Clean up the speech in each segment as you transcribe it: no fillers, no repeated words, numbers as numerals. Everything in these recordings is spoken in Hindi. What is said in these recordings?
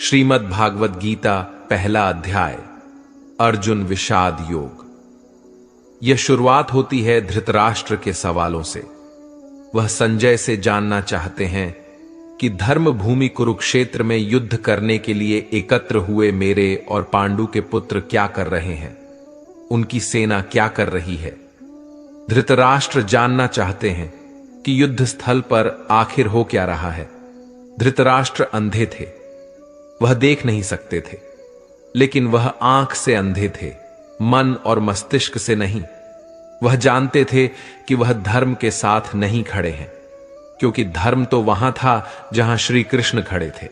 श्रीमद् भागवत गीता पहला अध्याय अर्जुन विषाद योग। यह शुरुआत होती है धृतराष्ट्र के सवालों से। वह संजय से जानना चाहते हैं कि धर्म भूमि कुरुक्षेत्र में युद्ध करने के लिए एकत्र हुए मेरे और पांडु के पुत्र क्या कर रहे हैं, उनकी सेना क्या कर रही है। धृतराष्ट्र जानना चाहते हैं कि युद्ध स्थल पर आखिर हो क्या रहा है। धृतराष्ट्र अंधे थे, वह देख नहीं सकते थे, लेकिन वह आंख से अंधे थे, मन और मस्तिष्क से नहीं। वह जानते थे कि वह धर्म के साथ नहीं खड़े हैं, क्योंकि धर्म तो वहां था जहां श्री कृष्ण खड़े थे।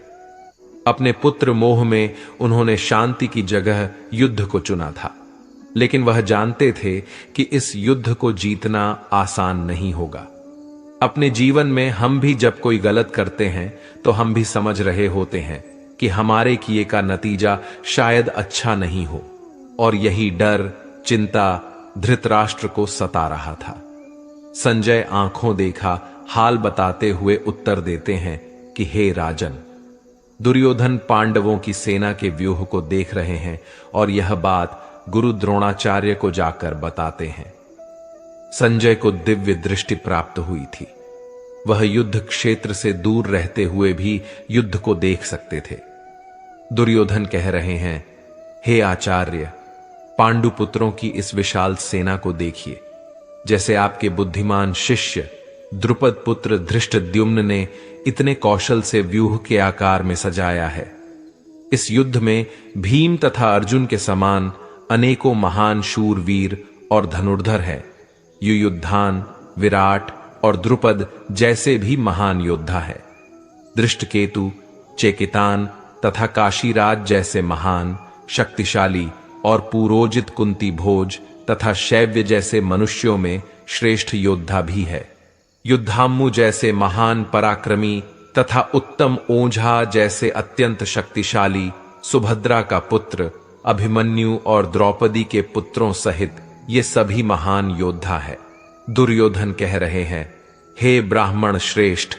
अपने पुत्र मोह में उन्होंने शांति की जगह युद्ध को चुना था, लेकिन वह जानते थे कि इस युद्ध को जीतना आसान नहीं होगा। अपने जीवन में हम भी जब कोई गलत करते हैं तो हम भी समझ रहे होते हैं कि हमारे किए का नतीजा शायद अच्छा नहीं हो, और यही डर, चिंता धृतराष्ट्र को सता रहा था। संजय आंखों देखा हाल बताते हुए उत्तर देते हैं कि हे राजन, दुर्योधन पांडवों की सेना के व्यूह को देख रहे हैं और यह बात गुरु द्रोणाचार्य को जाकर बताते हैं। संजय को दिव्य दृष्टि प्राप्त हुई थी। वह युद्ध क्षेत्र से दूर रहते हुए भी युद्ध को देख सकते थे। दुर्योधन कह रहे हैं, हे आचार्य, पांडु पुत्रों की इस विशाल सेना को देखिए। जैसे आपके बुद्धिमान शिष्य द्रुपद पुत्र धृष्टद्युम्न ने इतने कौशल से व्यूह के आकार में सजाया है। इस युद्ध में भीम तथा अर्जुन के समान अनेकों महान शूरवीर और धनुर्धर है। युयुधान, विराट और द्रुपद जैसे भी महान योद्धा है। दृष्टकेतु, चेकितान तथा काशीराज जैसे महान, शक्तिशाली और पुरोजित कुंती भोज तथा शैव्य जैसे मनुष्यों में श्रेष्ठ योद्धा भी है। युद्धाम्मु जैसे महान पराक्रमी तथा उत्तम ओझा जैसे अत्यंत शक्तिशाली, सुभद्रा का पुत्र अभिमन्यु और द्रौपदी के पुत्रों सहित ये सभी महान योद्धा है। दुर्योधन कह रहे हैं, हे ब्राह्मण श्रेष्ठ,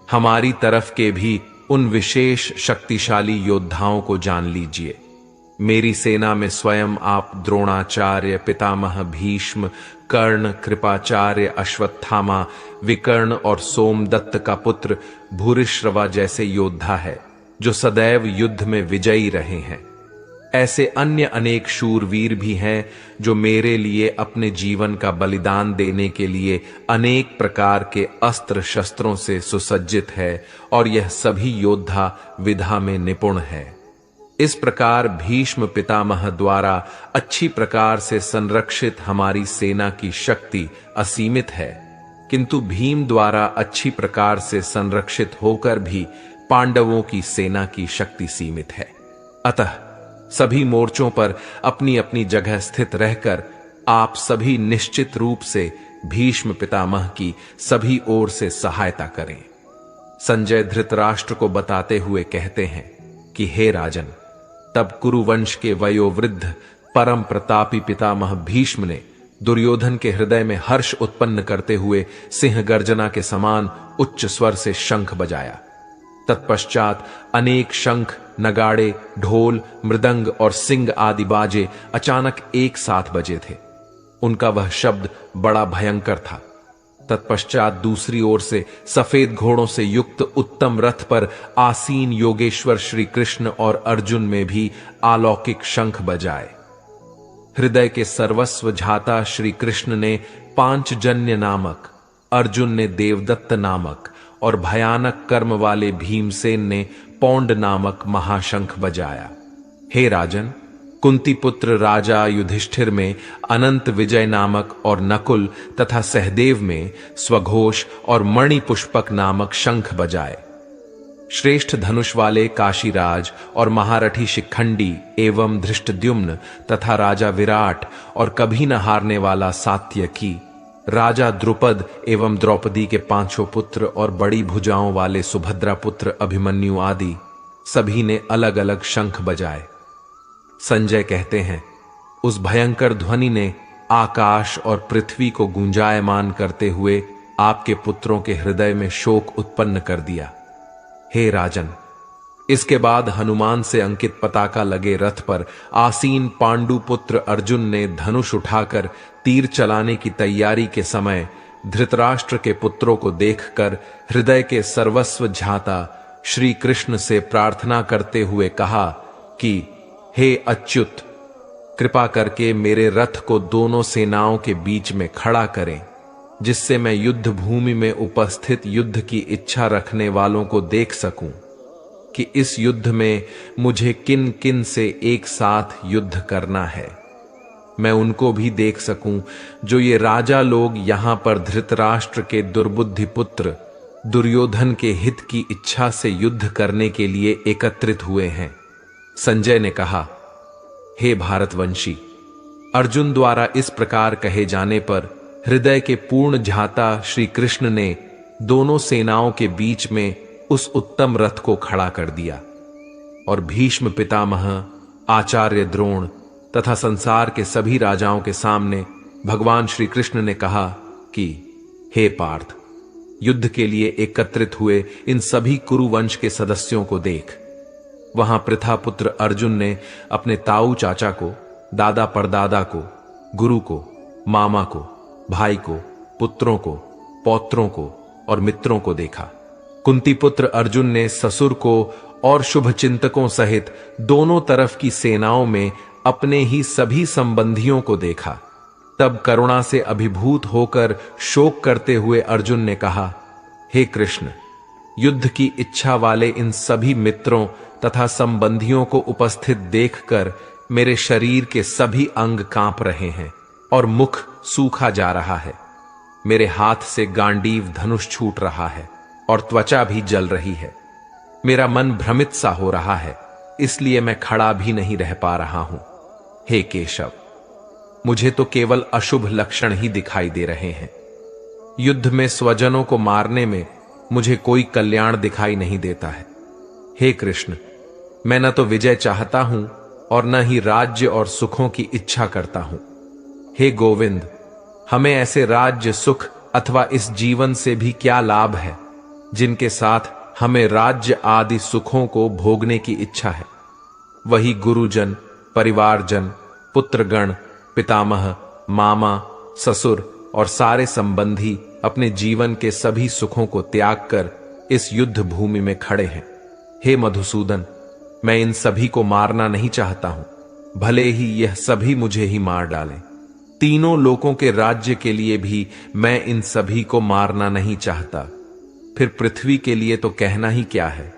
हमारी तरफ के भी उन विशेष शक्तिशाली योद्धाओं को जान लीजिए। मेरी सेना में स्वयं आप द्रोणाचार्य, पितामह भीष्म, कर्ण, कृपाचार्य, अश्वत्थामा, विकर्ण और सोमदत्त का पुत्र भूरिश्रवा जैसे योद्धा है, जो सदैव युद्ध में विजयी रहे हैं। ऐसे अन्य अनेक शूरवीर भी हैं जो मेरे लिए अपने जीवन का बलिदान देने के लिए अनेक प्रकार के अस्त्र शस्त्रों से सुसज्जित है, और यह सभी योद्धा विधा में निपुण है। इस प्रकार भीष्म पितामह द्वारा अच्छी प्रकार से संरक्षित हमारी सेना की शक्ति असीमित है, किंतु भीम द्वारा अच्छी प्रकार से संरक्षित होकर भी पांडवों की सेना की शक्ति सीमित है। अतः सभी मोर्चों पर अपनी अपनी जगह स्थित रहकर आप सभी निश्चित रूप से भीष्म पितामह की सभी ओर से सहायता करें। संजय धृतराष्ट्र को बताते हुए कहते हैं कि हे राजन, तब कुरुवंश के वयोवृद्ध परम प्रतापी पितामह भीष्म ने दुर्योधन के हृदय में हर्ष उत्पन्न करते हुए सिंह गर्जना के समान उच्च स्वर से शंख बजाया। तत्पश्चात अनेक शंख, नगाड़े, ढोल, मृदंग और सिंग आदि बाजे अचानक एक साथ बजे थे। उनका वह शब्द बड़ा भयंकर था। तत्पश्चात दूसरी ओर से सफेद घोड़ों से युक्त उत्तम रथ पर आसीन योगेश्वर श्री कृष्ण और अर्जुन में भी अलौकिक शंख बजाए। हृदय के सर्वस्व झाता श्री कृष्ण ने पांचजन्य नामक, अर्जुन ने देवदत्त नामक और भयानक कर्म वाले भीमसेन ने पौंड नामक महाशंख बजाया। हे राजन, कुंती पुत्र राजा युधिष्ठिर में अनंत विजय नामक और नकुल तथा सहदेव में स्वघोष और मणि पुष्पक नामक शंख बजाए। श्रेष्ठ धनुष वाले काशीराज और महारथी शिखंडी एवं धृष्टद्युम्न तथा राजा विराट और कभी न हारने वाला सात्यकी, राजा द्रुपद एवं द्रौपदी के पांचों पुत्र और बड़ी भुजाओं वाले सुभद्रा पुत्र अभिमन्यु आदि सभी ने अलग अलग शंख बजाए। संजय कहते हैं, उस भयंकर ध्वनि ने आकाश और पृथ्वी को गुंजायमान करते हुए आपके पुत्रों के हृदय में शोक उत्पन्न कर दिया। हे राजन, इसके बाद हनुमान से अंकित पताका लगे रथ पर आसीन पांडु पुत्र अर्जुन ने धनुष उठाकर तीर चलाने की तैयारी के समय धृतराष्ट्र के पुत्रों को देखकर हृदय के सर्वस्व झाता श्री कृष्ण से प्रार्थना करते हुए कहा कि हे अच्युत, कृपा करके मेरे रथ को दोनों सेनाओं के बीच में खड़ा करें, जिससे मैं युद्ध भूमि में उपस्थित युद्ध की इच्छा रखने वालों को देख सकूं कि इस युद्ध में मुझे किन किन से एक साथ युद्ध करना है। मैं उनको भी देख सकूं जो ये राजा लोग यहां पर धृतराष्ट्र के दुर्बुद्धि पुत्र दुर्योधन के हित की इच्छा से युद्ध करने के लिए एकत्रित हुए हैं। संजय ने कहा, हे भारतवंशी, अर्जुन द्वारा इस प्रकार कहे जाने पर हृदय के पूर्ण झाता श्री कृष्ण ने दोनों सेनाओं के बीच में उस उत्तम रथ को खड़ा कर दिया और भीष्म पितामह, आचार्य द्रोण तथा संसार के सभी राजाओं के सामने भगवान श्री कृष्ण ने कहा कि हे पार्थ, युद्ध के लिए एकत्रित हुए इन सभी कुरुवंश के सदस्यों को देख। वहां प्रथापुत्र अर्जुन ने अपने ताऊ चाचा को, दादा परदादा को, गुरु को, मामा को, भाई को, पुत्रों को, पौत्रों को और मित्रों को देखा। कुंती पुत्र अर्जुन ने ससुर को और शुभचिंतकों सहित दोनों तरफ की सेनाओं में अपने ही सभी संबंधियों को देखा। तब करुणा से अभिभूत होकर शोक करते हुए अर्जुन ने कहा, हे कृष्ण, युद्ध की इच्छा वाले इन सभी मित्रों तथा संबंधियों को उपस्थित देखकर मेरे शरीर के सभी अंग कांप रहे हैं और मुख सूखा जा रहा है। मेरे हाथ से गांडीव धनुष छूट रहा है और त्वचा भी जल रही है। मेरा मन भ्रमित सा हो रहा है, इसलिए मैं खड़ा भी नहीं रह पा रहा हूं। हे केशव, मुझे तो केवल अशुभ लक्षण ही दिखाई दे रहे हैं। युद्ध में स्वजनों को मारने में मुझे कोई कल्याण दिखाई नहीं देता है। हे कृष्ण, मैं न तो विजय चाहता हूं और न ही राज्य और सुखों की इच्छा करता हूं। हे गोविंद, हमें ऐसे राज्य सुख अथवा इस जीवन से भी क्या लाभ है जिनके साथ हमें राज्य आदि सुखों को भोगने की इच्छा है। वही गुरुजन, परिवारजन, पुत्रगण, पितामह, मामा, ससुर और सारे संबंधी अपने जीवन के सभी सुखों को त्याग कर इस युद्ध भूमि में खड़े हैं। हे मधुसूदन, मैं इन सभी को मारना नहीं चाहता हूं, भले ही यह सभी मुझे ही मार डालें। तीनों लोकों के राज्य के लिए भी मैं इन सभी को मारना नहीं चाहता, फिर पृथ्वी के लिए तो कहना ही क्या है।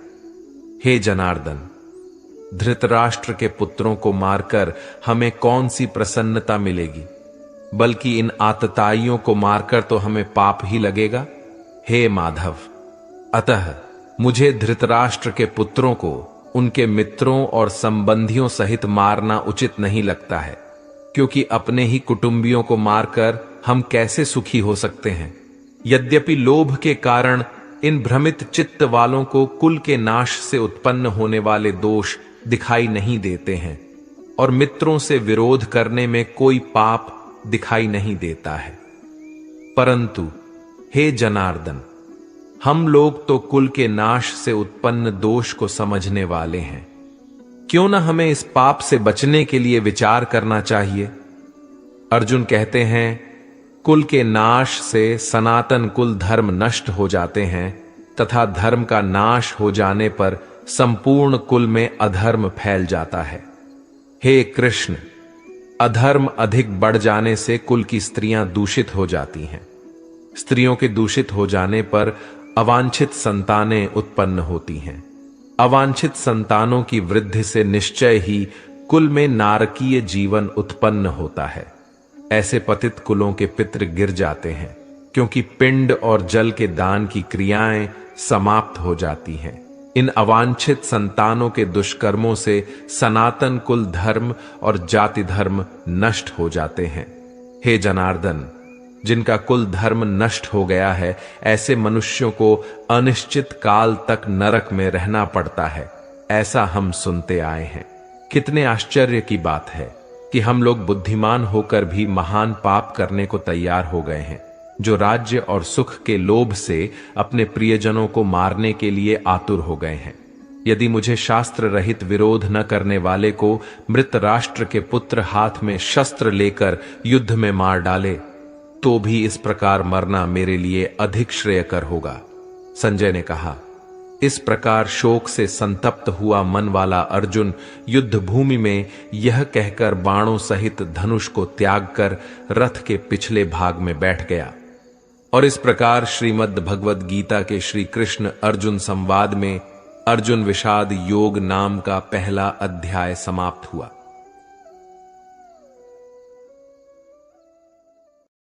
हे जनार्दन, धृतराष्ट्र के पुत्रों को मारकर हमें कौन सी प्रसन्नता मिलेगी, बल्कि इन आतताइयों को मारकर तो हमें पाप ही लगेगा। हे माधव, अतः मुझे धृतराष्ट्र के पुत्रों को उनके मित्रों और संबंधियों सहित मारना उचित नहीं लगता है, क्योंकि अपने ही कुटुंबियों को मारकर हम कैसे सुखी हो सकते हैं। यद्यपि लोभ के कारण इन भ्रमित चित्त वालों को कुल के नाश से उत्पन्न होने वाले दोष दिखाई नहीं देते हैं और मित्रों से विरोध करने में कोई पाप दिखाई नहीं देता है, परंतु हे जनार्दन, हम लोग तो कुल के नाश से उत्पन्न दोष को समझने वाले हैं। क्यों न हमें इस पाप से बचने के लिए विचार करना चाहिए। अर्जुन कहते हैं, कुल के नाश से सनातन कुल धर्म नष्ट हो जाते हैं तथा धर्म का नाश हो जाने पर संपूर्ण कुल में अधर्म फैल जाता है। हे कृष्ण, अधर्म अधिक बढ़ जाने से कुल की स्त्रियां दूषित हो जाती हैं। स्त्रियों के दूषित हो जाने पर अवांछित संतानें उत्पन्न होती हैं। अवांछित संतानों की वृद्धि से निश्चय ही कुल में नारकीय जीवन उत्पन्न होता है। ऐसे पतित कुलों के पितृ गिर जाते हैं, क्योंकि पिंड और जल के दान की क्रियाएं समाप्त हो जाती हैं। इन अवांछित संतानों के दुष्कर्मों से सनातन कुल धर्म और जाति धर्म नष्ट हो जाते हैं। हे जनार्दन, जिनका कुल धर्म नष्ट हो गया है, ऐसे मनुष्यों को अनिश्चित काल तक नरक में रहना पड़ता है, ऐसा हम सुनते आए हैं। कितने आश्चर्य की बात है कि हम लोग बुद्धिमान होकर भी महान पाप करने को तैयार हो गए हैं, जो राज्य और सुख के लोभ से अपने प्रियजनों को मारने के लिए आतुर हो गए हैं। यदि मुझे शास्त्र रहित विरोध न करने वाले को मृत राष्ट्र के पुत्र हाथ में शस्त्र लेकर युद्ध में मार डाले तो भी इस प्रकार मरना मेरे लिए अधिक श्रेयकर होगा। संजय ने कहा। इस प्रकार शोक से संतप्त हुआ मन वाला अर्जुन युद्ध भूमि में यह कहकर बाणों सहित धनुष को त्याग कर रथ के पिछले भाग में बैठ गया। और इस प्रकार श्रीमद् भगवद गीता के श्री कृष्ण अर्जुन संवाद में अर्जुन विषाद योग नाम का पहला अध्याय समाप्त हुआ।